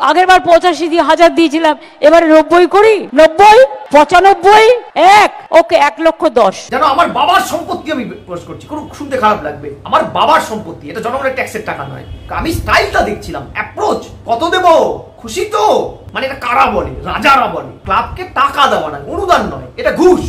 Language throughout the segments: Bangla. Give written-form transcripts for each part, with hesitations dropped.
আগের বার 85,000 দিয়েছিলাম, এবারে 90 করি। 90, 95, 1, ওকে 1,10,000। জানো আমার বাবার সম্পত্তি আমি পোস্ট করছি, কোনো শুনতে খারাপ লাগবে, আমার বাবার সম্পত্তি, এটা জনগণের ট্যাক্সের টাকা নয়। আমি স্টাইলটা দেখছিলাম, অ্যাপ্রোচ কত দেব, খুশি তো, মানে এটা কারা বলে, রাজারা বলে ক্লাবকে টাকা দেওয়া নয়, অনুদান নয়, এটা ঘুষ।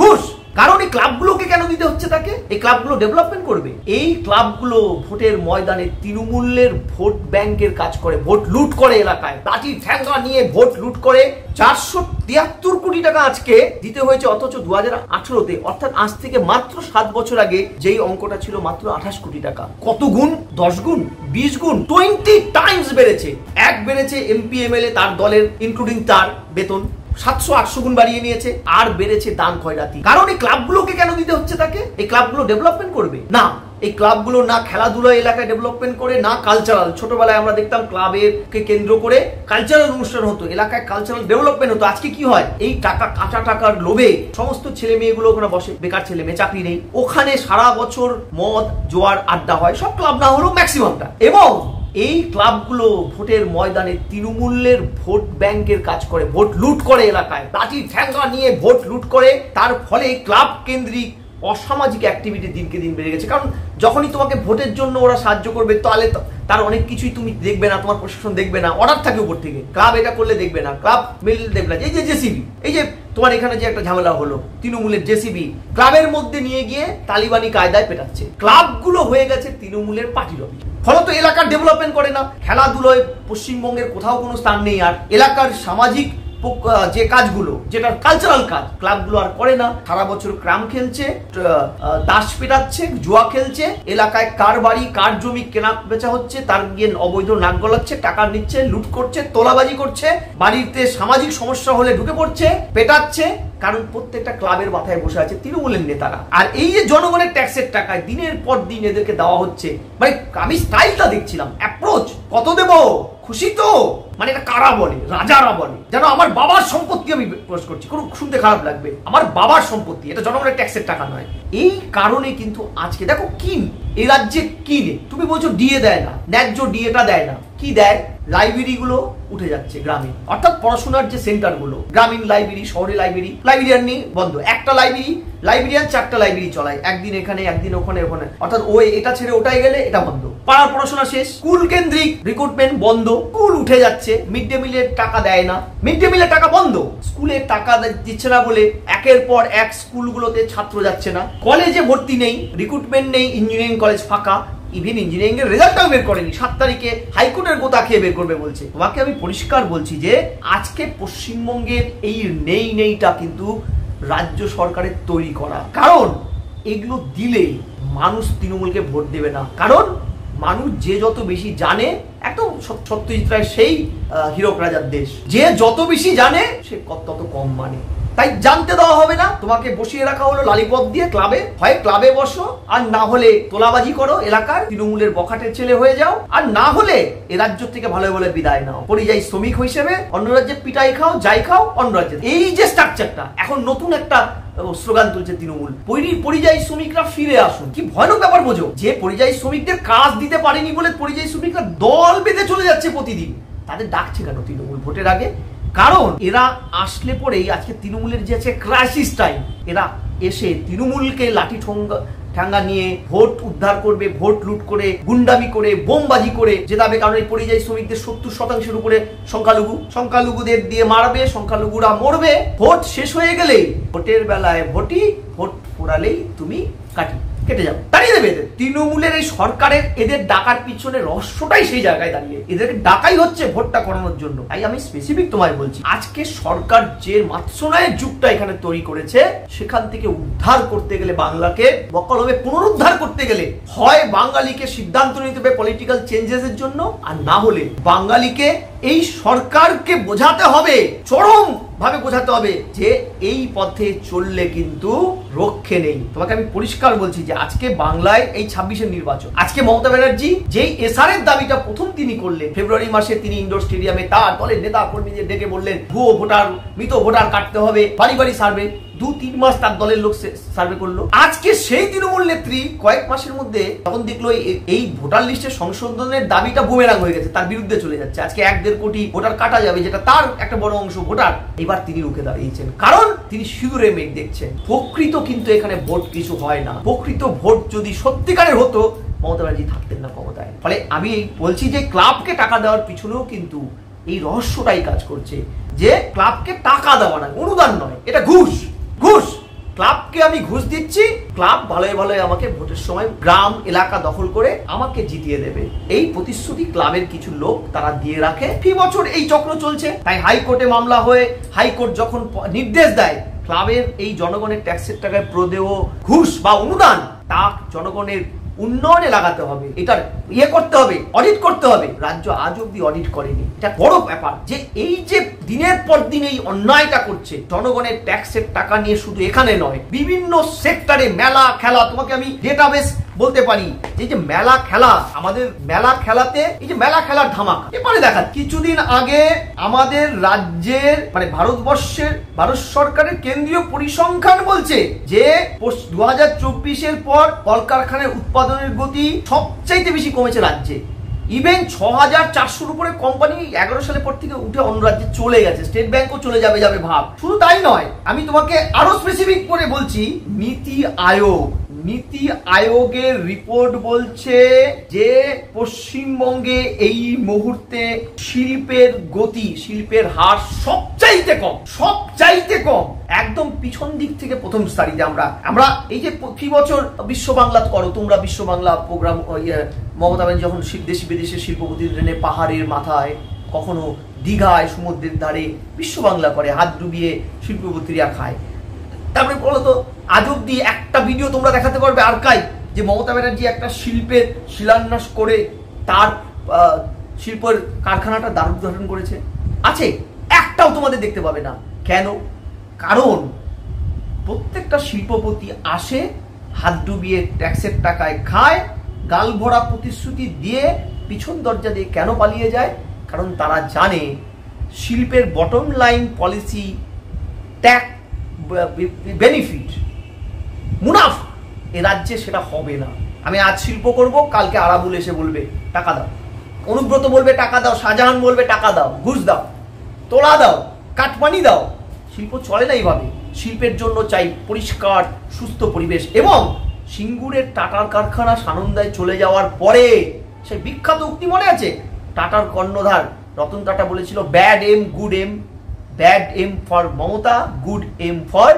ঘুষ কারণ এই ক্লাবগুলোকে কেন দিতে হচ্ছে তাকে? এই ক্লাবগুলো ডেভেলপমেন্ট করবে। এই ক্লাবগুলো ভোটের ময়দানে তৃণমূলের ভোট ব্যাংকের কাজ করে, ভোট লুট করে, এলাকায় লাঠি ঠ্যাঙ্গা নিয়ে ভোট লুট করে। 473 কোটি টাকা আজকে দিতে হয়েছে, অথচ 2018-তে অর্থাৎ আজ থেকে মাত্র 7 বছর আগে যেই অঙ্কটা ছিল মাত্র 28 কোটি টাকা। কত গুণ? 10 গুণ, 20 গুণ, 20 টাইমস বেড়েছে। এক বেড়েছে এমপি এমএলএ তার দলের ইনক্লুডিং তার বেতন 700-800 গুণ বাড়িয়ে নিয়েছে, আর বেড়েছে দান খয়রাতি। কারণ এই ক্লাবগুলোকে কেন দিতে হচ্ছে তাকে? এই ক্লাবগুলো ডেভেলপমেন্ট করবে না। এই ক্লাবগুলো না খেলাধুলা এলাকায় ডেভেলপমেন্ট করে, না কালচারাল। ছোটবেলায় আমরা দেখতাম ক্লাবের কে কেন্দ্র করে কালচারাল অনুষ্ঠান হতো, এলাকায় কালচারাল ডেভেলপমেন্ট হতো। আজকে কি হয়? এই টাকা, কাঁচা টাকার লোভে সমস্ত ছেলে মেয়েগুলো ওখানে বসে, বেকার ছেলে মেয়ে, চাকরি নেই, ওখানে সারা বছর মদ জোয়ার আড্ডা হয়, সব ক্লাব না হলেও ম্যাক্সিমামটা। এবং এই ক্লাবগুলো ভোটের ময়দানে তৃণমূলের ভোট ব্যাংকের কাজ করে, ভোট লুট করে, এলাকায় লাঠি ঠ্যাঙ্গা নিয়ে ভোট লুট করে। তার ফলে ক্লাব কেন্দ্রিক অসামাজিক অ্যাক্টিভিটি দিনকে দিন বেড়ে গেছে। কারণ যখনই তোমাকে ভোটের জন্য ওরা সাহায্য করবে, তাহলে তার অনেক কিছুই তুমি দেখবে না, তোমার প্রশাসন দেখবে না, অর্ডার থাকে উপর থেকে, ক্লাব এটা করলে দেখবে না, ক্লাব মিল দেখবে না। এই যে জেসিবি, এই যে তোমার এখানে যে একটা ঝামেলা হলো, তৃণমূলের জেসিবি ক্লাবের মধ্যে নিয়ে গিয়ে তালিবানি কায়দায় পেটাচ্ছে। ক্লাবগুলো হয়ে গেছে তৃণমূলের পার্টি লবি। ফলত এলাকার ডেভেলপমেন্ট করে না। খেলাধুলোয় পশ্চিমবঙ্গের কোথাও কোনো স্থান নেই। আর এলাকার সামাজিক যে কাজগুলো, যেটা কালচারাল কাজ, ক্লাবগুলো আর করে না। সারা বছর ক্রাম খেলছে, তাস পেটাচ্ছে, জুয়া খেলছে, এলাকায় কার বাড়ি কার জমি কেনা বেচা হচ্ছে, তার গিয়ে অবৈধ নাক গলাচ্ছে, টাকা নিচ্ছে, লুট করছে, তোলাবাজি করছে, বাড়িতে সামাজিক সমস্যা হলে ঢুকে পড়ছে, পেটাচ্ছে। কারণ প্রত্যেকটা ক্লাবের মাথায় বসে আছে তৃণমূলের নেতারা। আর এই যে জনগণের ট্যাক্সের টাকায় দিনের পর দিন এদেরকে দেওয়া হচ্ছে, মানে আমি স্টাইলটা দেখছিলাম, অ্যাপ্রোচ কত দেব, খুশি তো, মানে এটা কারা বলে, রাজারা বলে। জানো আমার বাবার সম্পত্তি আমি পোস্ট করছি, কোনো শুনতে খারাপ লাগবে, আমার বাবার সম্পত্তি, এটা জনগণের ট্যাক্সের টাকা নয়। এই কারণে কিন্তু আজকে দেখো কিন, এই রাজ্যে কিনে, তুমি বলছো ডিএ দেয় না, ন্যায্য ডিএটা দেয় না, কি দেয়? লাইব্রেরি গুলো উঠে যাচ্ছে গ্রামে, অর্থাৎ পড়াশোনার যে সেন্টার গুলো, গ্রামীণ লাইব্রেরি, শহরে লাইব্রেরি, লাইব্রেরিয়ান নেই, বন্ধ। একটা লাইব্রেরিয়ান 4টা লাইব্রেরি চলায়, একদিন এখানে একদিন ওখানে, অর্থাৎ ওই এটা ছেড়ে ওটাই গেলে এটা বন্ধ। পাড়ার পড়াশোনা শেষ, স্কুল কেন্দ্রিক রিক্রুটমেন্ট বন্ধ, স্কুল উঠে যাচ্ছে, মিড ডে মিলের টাকা দেয় না, মিড ডে মিলের টাকা বন্ধ, স্কুলের টাকা দিচ্ছে না বলে একের পর এক স্কুলগুলোতে ছাত্র যাচ্ছে না, কলেজে ভর্তি নেই, রিক্রুটমেন্ট নেই, ইঞ্জিনিয়ারিং কলেজ ফাঁকা, ইভেন ইঞ্জিনিয়ারিং এর রেজাল্টটাও বের করেনি, 7 তারিখে হাইকোর্টের গোতা খেয়ে বের করবে বলছে। তোমাকে আমি পরিষ্কার বলছি যে আজকে পশ্চিমবঙ্গের এই নেইটা কিন্তু রাজ্য সরকারের তৈরি করা। কারণ এগুলো দিলে মানুষ তৃণমূলকে ভোট দেবে না। কারণ মানুষ যে যত বেশি জানে, একদম সত্যজিৎ রায় সেই হীরক রাজার দেশ, যে যত বেশি জানে সে তত কম মানে। তাই জানতে দেওয়া হবে না, তোমাকে বসিয়ে রাখা হলো লালিপপ দিয়ে ক্লাবে, হয় ক্লাবে বসো, আর না হলে তোলাবাজি করো, এলাকার তৃণমূলের বখাটের ছেলে হয়ে যাও, আর না হলে এ রাজ্য থেকে ভালো বলে বিদায় নাও, পরিযায়ী শ্রমিক হিসেবে অন্য রাজ্যে পিটাই খাও, যাই খাও, অন্য রাজ্যে। এই যে স্ট্রাকচারটা, এখন নতুন একটা স্লোগান তুলছে তৃণমূল, পরিযায়ী শ্রমিকরা ফিরে আসুন। কি ভয়ানক ব্যাপার বোঝো, যে পরিযায়ী শ্রমিকদের কাজ দিতে পারেনি বলে পরিযায়ী শ্রমিকরা দল বেঁধে চলে যাচ্ছে প্রতিদিন। তাদের ডাকছে কেন তৃণমূল ভোটের আগে? কারণ এরা আসলে পরেই আজকে তৃণমূলের যে আছে ক্রাইসিস টাইম, এরা এসে তৃণমূলকে লাঠি ঠাঙ্গা নিয়ে ভোট উদ্ধার করবে, ভোট লুট করে, গুন্ডামি করে, বোমবাজি করে জেতাবে। কারণ এই পরিযায়ী শ্রমিকদের 70% উপরে সংখ্যালঘুদের দিয়ে মারবে, সংখ্যালঘুরা মরবে। ভোট শেষ হয়ে গেলে, ভোটের বেলায় ভোট পোড়ালেই তুমি কেটে যাবে, দাঁড়িয়ে দেবে। তৃণমূলের এই সরকারের এদের ডাকার পিছনে রহস্যটাই সেই জায়গায় দাঁড়িয়ে, এদেরকে ডাকাই হচ্ছে ভোটটা করানোর জন্য। তাই আমি স্পেসিফিক তোমায় বলছি, আজকে সরকার যে মাৎসনায়ের যুগটা এখানে তৈরি করেছে, সেখান থেকে উদ্ধার করতে গেলে, বাংলাকে বকলমে পুনরুদ্ধার করতে গেলে, হয় বাঙালিকে সিদ্ধান্ত নিতে হবে পলিটিক্যাল চেঞ্জেস এর জন্য, আর না হলে বাঙালিকে এই সরকারকে বোঝাতে হবে, চরম ভাবে বোঝাতে হবে যে এই পথে চললে কিন্তু রক্ষে নেই। তোমাকে আমি পরিষ্কার বলছি যে আজকে বাংলায় এই 26-এর নির্বাচন, আজকে মমতা ব্যানার্জি যেই এসআরের দাবিটা প্রথম তিনি করলেন, ফেব্রুয়ারি মাসে তিনি ইন্ডোর স্টেডিয়ামে তার দলের নেতা কর্মীদের ডেকে বললেন ভুয়ো ভোটার, মৃত ভোটার কাটতে হবে, বাড়ি বাড়ি সার্ভে, 2-3 মাস তার দলের লোক সার্ভে করলো। আজকে সেই তৃণমূল নেত্রী কয়েক মাসের মধ্যে তখন দেখলো এই ভোটার লিস্টের সংশোধনের দাবিটা বুমেরাং হয়ে গেছে, তার বিরুদ্ধে চলে যাচ্ছে। আজকে 1-1.5 কোটি ভোটার কাটা যাবে, যেটা তার একটা বড় অংশ ভোটার। এবার তিনি রুখে দাঁড়িয়েছেন, কারণ তিনি সিঁদুরে মেঘ দেখছেন। প্রকৃত কিন্তু এখানে ভোট কিছু হয় না। প্রকৃত ভোট যদি সত্যিকারের হতো, মমতা ব্যানার্জি থাকতেন না ক্ষমতায়। ফলে আমি বলছি যে ক্লাবকে টাকা দেওয়ার পিছনেও কিন্তু এই রহস্যটাই কাজ করছে, যে ক্লাবকে টাকা দেওয়া নয়, অনুদান নয়, এটা ঘুষ। ঘুষ। ক্লাবকে আমি ঘুষ দিচ্ছি, ক্লাব ভালোই ভালোই আমাকে ভোটের সময় গ্রাম এলাকা দখল করে আমাকে জিতিয়ে দেবে, এই প্রতিশ্রুতি ক্লাবের কিছু লোক তারা দিয়ে রাখে। ফি বছর এই চক্র চলছে। তাই হাইকোর্টে মামলা হয়ে হাইকোর্ট যখন নির্দেশ দেয় ক্লাবের এই জনগণের ট্যাক্সের টাকায় প্রদেয় ঘুষ বা অনুদান, তা জনগণের উন্নয়নে লাগাতে হবে, এটার করতে হবে, অডিট করতে হবে। রাজ্য আজ অব্দি অডিট করেনি। এটা বড় ব্যাপার যে এই যে দিনের পর দিন এই অন্যায়টা করছে জনগণের ট্যাক্সের টাকা নিয়ে। শুধু এখানে নয়, বিভিন্ন সেক্টরে মেলা খেলা, তোমাকে আমি ডেটাবেস বলতে পারি যে মেলা খেলা, আমাদের মেলা খেলাতে এই যে মেলা খেলার ধামাক এবারে দেখা। কিছুদিন আগে আমাদের রাজ্যের মানে ভারত সরকারের কেন্দ্রীয় পরিসংখ্যান বলছে যে 2024-এর পর কলকারখানার উৎপাদনের গতি সবচাইতে বেশি কমেছে রাজ্যে। ইভেন 6400-র উপরে কোম্পানি 11 সালের পর থেকে উঠে অন্য রাজ্যে চলে গেছে। স্টেট ব্যাংকও চলে যাবে ভাব। শুধু তাই নয়, আমি তোমাকে আরো স্পেসিফিক করে বলছি, নীতি আয়োগের রিপোর্ট বলছে যে পশ্চিমবঙ্গে এই মুহূর্তে শিল্পের গতি, শিল্পের হার সবচাইতে কম, একদম পিছন দিক থেকে প্রথম সারিতে। আমরা এই যে প্রতি বছর বিশ্ব বাংলা করো তোমরা, বিশ্ব বাংলা প্রোগ্রাম মমতা ব্যানার্জি যখন দেশি বিদেশে শিল্পপতিদের এনে পাহাড়ের মাথায়, কখনো দীঘায় সমুদ্রের ধারে বিশ্ব বাংলা করে, হাত ডুবিয়ে শিল্পপতিরা খায়। তারপরে বলতো আজ অব্দি একটা ভিডিও তোমরা দেখাতে পারবে আর্কাইভ যে মমতা ব্যানার্জি একটা শিল্পের শিলান্যাস করে তার শিল্পের কারখানাটা দারুণ উদ্ঘাটন করেছে? আছে? একটাও তোমাদের দেখতে পাবে না। কেন? কারণ প্রত্যেকটা শিল্পপতি আসে, হাত ডুবিয়ে ট্যাক্সের টাকায় খায়, গাল ভরা প্রতিশ্রুতি দিয়ে পিছন দরজা দিয়ে কেন পালিয়ে যায়? কারণ তারা জানে শিল্পের bottom line policy, tax benefit, মুনাফা এ রাজ্যে সেটা হবে না। আমি আজ শিল্প করব, কালকে আরাবুল এসে বলবে টাকা দাও, অনুব্রত বলবে টাকা দাও, শাহজাহান বলবে টাকা দাও, ঘুষ দাও, তোলা দাও, কাটমানি দাও। শিল্প চলে না এইভাবে। শিল্পের জন্য চাই পরিষ্কার সুস্থ পরিবেশ। এবং সিঙ্গুরের টাটার কারখানা সানন্দায় চলে যাওয়ার পরে সেই বিখ্যাত উক্তি মনে আছে? টাটার কর্ণধার রতন টাটা বলেছিল bad M good M, bad M for Mamata, good M for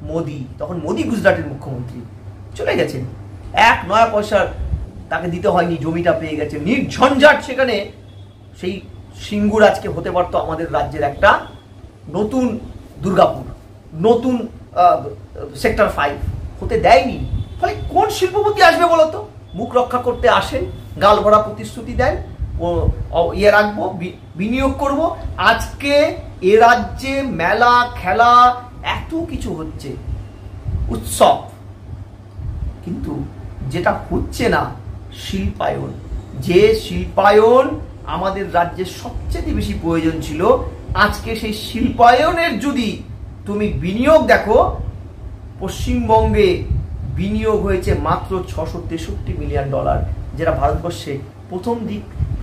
Modi. তখন মোদি গুজরাটের মুখ্যমন্ত্রী, চলে গেছেন, 1 নয়া পয়সার তাকে দিতে হয়নি, জমিটা পেয়ে গেছে নির্ঝঞ্ঝাট। সেখানে সেই সিঙ্গুর আজকে হতে পারতো আমাদের রাজ্যের একটা নতুন দুর্গাপুর, নতুন সেক্টর 5 হতে দেয়নি। ফলে কোন শিল্পপতি আসবে বলতো? মুখ রক্ষা করতে আসেন, গাল ভরা প্রতিশ্রুতি দেন, রাখবো, বিনিয়োগ করব। আজকে এ রাজ্যে মেলা খেলা এত কিছু হচ্ছে, উৎসব, কিন্তু যেটা হচ্ছে না শিল্পায়ন। যে শিল্পায়ন আমাদের রাজ্যের সবচেয়ে বেশি প্রয়োজন ছিল, আজকে সেই শিল্পায়নের যদি তুমি বিনিয়োগ দেখো, পশ্চিমবঙ্গে বিনিয়োগ হয়েছে মাত্র $663 মিলিয়ন, যেটা ভারতবর্ষে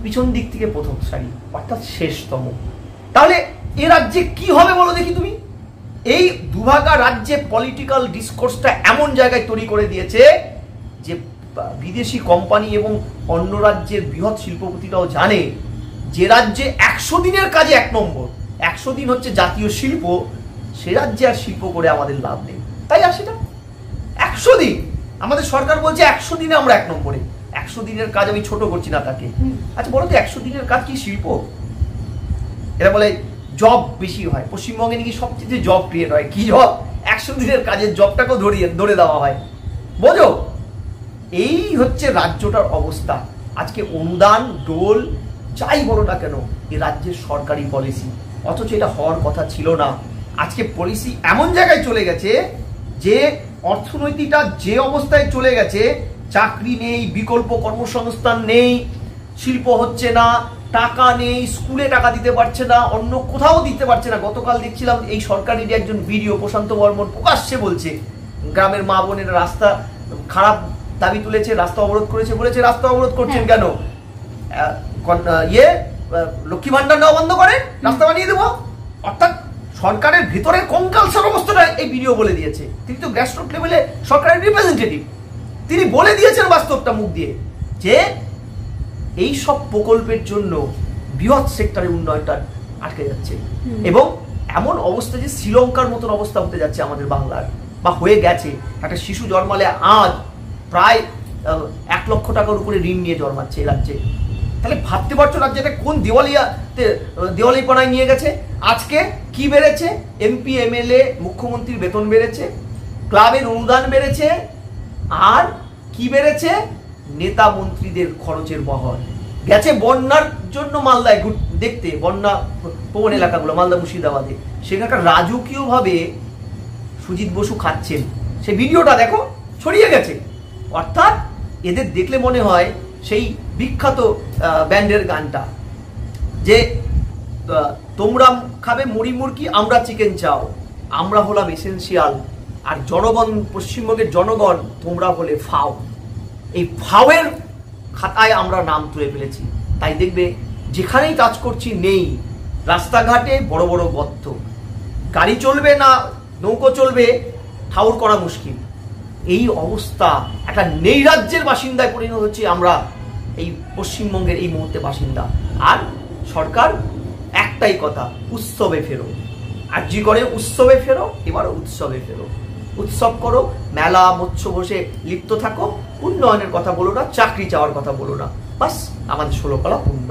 পিছন দিক থেকে প্রথম সারি, অর্থাৎ শেষতম। তাহলে এ রাজ্যে কি হবে বলো দেখি তুমি? এই দুভাগা রাজ্যে পলিটিক্যাল ডিসকোর্সটা এমন জায়গায় তৈরি করে দিয়েছে যে বিদেশি কোম্পানি এবং অন্য রাজ্যের বৃহৎ শিল্পপতিরাও জানে যে রাজ্যে 100 দিনের কাজে 1 নম্বর, 100 দিন হচ্ছে জাতীয় শিল্প, সে রাজ্যে আর শিল্প করে আমাদের লাভ নেই। তাই আসে না 100 দিন, আমাদের সরকার বলছে 100 দিনে আমরা 1 নম্বরে। 100 দিনের কাজ আমি ছোট করছি না তাকে। আচ্ছা বলো তো 100 দিনের কাজ কি শিল্প? এরা বলে জব বেশি হয়, পশ্চিমবঙ্গে নাকি সবচেয়ে জব ক্রিয়েট হয়। কি জব? 100 দিনের কাজের জবটাকেও ধরে দেওয়া হয়। বোঝো, এই হচ্ছে রাজ্যটার অবস্থা। আজকে অনুদান ডোল যাই বলো না কেন, এই রাজ্যের সরকারি পলিসি, অথচ এটা হওয়ার কথা ছিল না। আজকে পলিসি এমন জায়গায় চলে গেছে যে অর্থনৈতিকটা যে অবস্থায় চলে গেছে, চাকরি নেই, বিকল্প কর্মসংস্থান নেই, শিল্প হচ্ছে না, টাকা নেই, স্কুলে টাকা দিতে পারছে না, অন্য কোথাও দিতে পারছে না। গতকাল দেখছিলাম এই সরকারেরই একজন ভিডিও, প্রশান্ত বর্মন প্রকাশ্যে বলছে গ্রামের মা বোনেরা রাস্তা খারাপ দাবি তুলেছে, রাস্তা অবরোধ করেছে, বলেছে রাস্তা অবরোধ করছেন কেন, লক্ষ্মী ভান্ডার নেওয়া বন্ধ করে রাস্তা বানিয়ে দেবো। অর্থাৎ সরকারের ভিতরের কঙ্কালসার অবস্থাটা এই ভিডিও বলে দিয়েছে। তিনি তো গ্রাসরুট লেভেলে সরকারের রিপ্রেজেন্টেটিভ, তিনি বলে দিয়েছেন বাস্তবটা মুখ দিয়ে যে এই সব প্রকল্পের জন্য বৃহৎ সেক্টরের উন্নয়নটা আটকে যাচ্ছে এবং এমন অবস্থা যে শ্রীলঙ্কার মতন অবস্থা হতে যাচ্ছে আমাদের বাংলার, বা হয়ে গেছে। একটা শিশু জন্মালে আজ প্রায় 1 লক্ষ টাকার উপরে ঋণ নিয়ে জন্মাচ্ছে এই রাজ্যে। তাহলে ভাবতে পারছো রাজ্যটা কোন দেওয়ালিপনায় নিয়ে গেছে। আজকে কি বেড়েছে? এমপি এমএলএ মুখ্যমন্ত্রীর বেতন বেড়েছে, ক্লাবের অনুদান বেড়েছে, আর কি বেড়েছে? নেতা মন্ত্রীদের খরচের বহর গেছে বন্যার জন্য মালদায় দেখতে, বন্যা প্রবণ এলাকাগুলো মালদা মুর্শিদাবাদে, সেখানকার রাজকীয় ভাবে সুজিত বসু খাচ্ছেন, সেই ভিডিওটা দেখো ছড়িয়ে গেছে। অর্থাৎ এদের দেখলে মনে হয় সেই বিখ্যাত ব্যান্ডের গানটা যে তোমরা খাবে মুড়ি মুরকি, আমরা চিকেন চাও, আমরা হলাম এসেনশিয়াল, আর জনগণ, পশ্চিমবঙ্গের জনগণ তোমরা হলে ফাও। এই ফাওয়ের খাতায় আমরা নাম তুলে ফেলেছি। তাই দেখবে যেখানেই কাজ করছি নেই, রাস্তাঘাটে বড় বড় গর্ত, গাড়ি চলবে না, নৌকো চলবে, ঠাউর করা মুশকিল। এই অবস্থা একটা নৈরাজ্যের বাসিন্দায় পরিণত হচ্ছে আমরা, এই পশ্চিমবঙ্গের এই মুহূর্তে বাসিন্দা। আর সরকার একটাই কথা, উৎসবে ফেরো। আরজি করে উৎসবে ফেরো, এবার উৎসবে ফেরো, উৎসব করো, মেলা মৎস্য বসে লিপ্ত থাকো, উন্নয়নের কথা বলো না, চাকরি চাওয়ার কথা বলো না, বাস আমাদের 16 কলা পূর্ণ।